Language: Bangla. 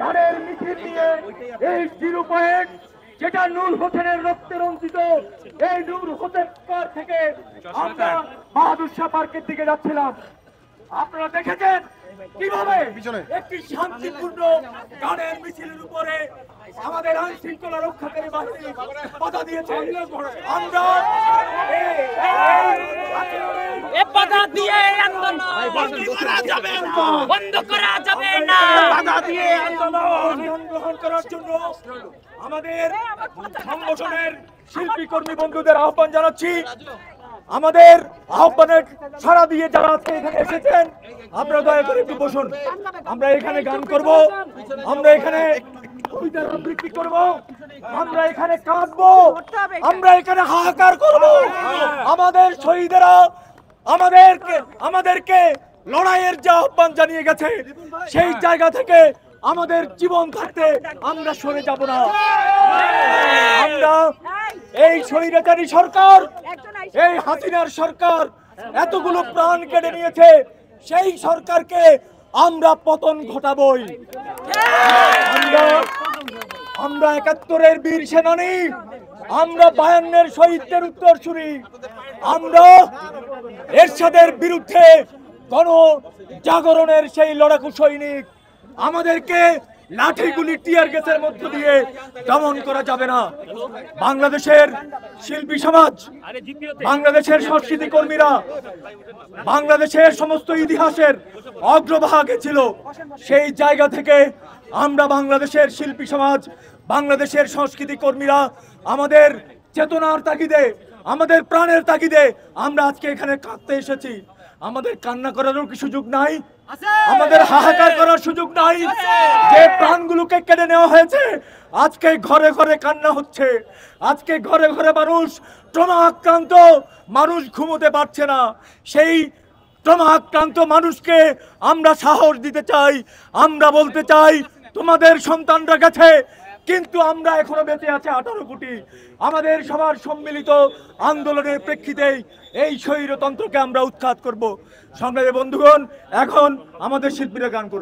তাদের মিছিল নিয়ে এই জিরো পয়েন্ট, যেটা নূর হোসেনের রক্তে রঞ্জিত, এই নূর হোসেন পার্ক থেকে আমরা বাহাদুর শাহ পার্কের দিকে যাচ্ছিলাম। আপনারা দেখেছেন কিভাবে একটি শান্তিপূর্ণ গানের মিছিলের উপরে আমাদের আইন শৃঙ্খলা রক্ষাকারী বাহিনী বাধা দিয়েছে। আমরা বাধা দিয়ে আন্দোলন বন্ধ করা যাবে না। বাধা দিয়ে আন্দোলন গ্রহণ করার জন্য আমাদের সংগঠনের শিল্পী কর্মী বন্ধুদের আহ্বান জানাচ্ছি। আমাদের আহ্বানের সাড়া দিয়ে যারা আজকে এখানে এসেছেন, আপনারা দয়া করে একটু বসুন। আমরা এখানে গান করব, আমরা এখানে কবিতার আবৃত্তি করব, আমরা এখানে কাঁদবো, আমরা এখানে হাহাকার করব। আমাদের শহীদেরা আমাদেরকে লড়াইয়ের যে আহ্বান জানিয়ে গেছে, সেই জায়গা থেকে আমাদের জীবন থাকতে আমরা সরে যাব না। আমরা এই স্বৈরাচারী সরকার, এই হাসিনার সরকার এতগুলো প্রাণ কেড়ে নিয়েছে, সেই সরকারকে আমরা পতন ঘটাবই। আমরা ৭১-এর বীর সেনানী, আমরা ৫২-এর শহীদদের উত্তরসূরি, আমরা এরশাদের বিরুদ্ধে গণজাগরণের সেই লড়াকু সৈনিক। আমাদেরকে লাঠিগুলি টিয়ার গ্যাসের মধ্য দিয়ে দমন করা যাবে না। বাংলাদেশের শিল্পী সমাজ, বাংলাদেশের সংস্কৃতি কর্মীরা বাংলাদেশের সমস্ত ইতিহাসের অগ্রভাগে ছিল। সেই জায়গা থেকে আমরা বাংলাদেশের শিল্পী সমাজ, বাংলাদেশের সংস্কৃতি কর্মীরা আমাদের চেতনার তাগিদে, আমাদের প্রাণের তাগিদে আমরা আজকে এখানে কাঁদতে এসেছি। আমাদের কান্না করারও কি সুযোগ নাই? আমাদের হাহাকার করার সুযোগ নাই? যে প্রাণগুলোকে কেড়ে নেওয়া হয়েছে, আজকে ঘরে ঘরে কান্না হচ্ছে, আজকে ঘরে ঘরে মানুষ ট্রমা আক্রান্ত, মানুষ ঘুমোতে পারছে না। সেই ট্রমা আক্রান্ত মানুষকে আমরা সাহস দিতে চাই, আমরা বলতে চাই তোমাদের সন্তানরা গেছে, কিন্তু আমরা এখনো বেঁচে আছে 18 কোটি। আমাদের সবার সম্মিলিত আন্দোলনের প্রেক্ষিতেই এই স্বৈরতন্ত্রকে আমরা উৎখাত করব। সংগ্রামী বন্ধুগণ, এখন আমাদের শিল্পীরা গান করবে।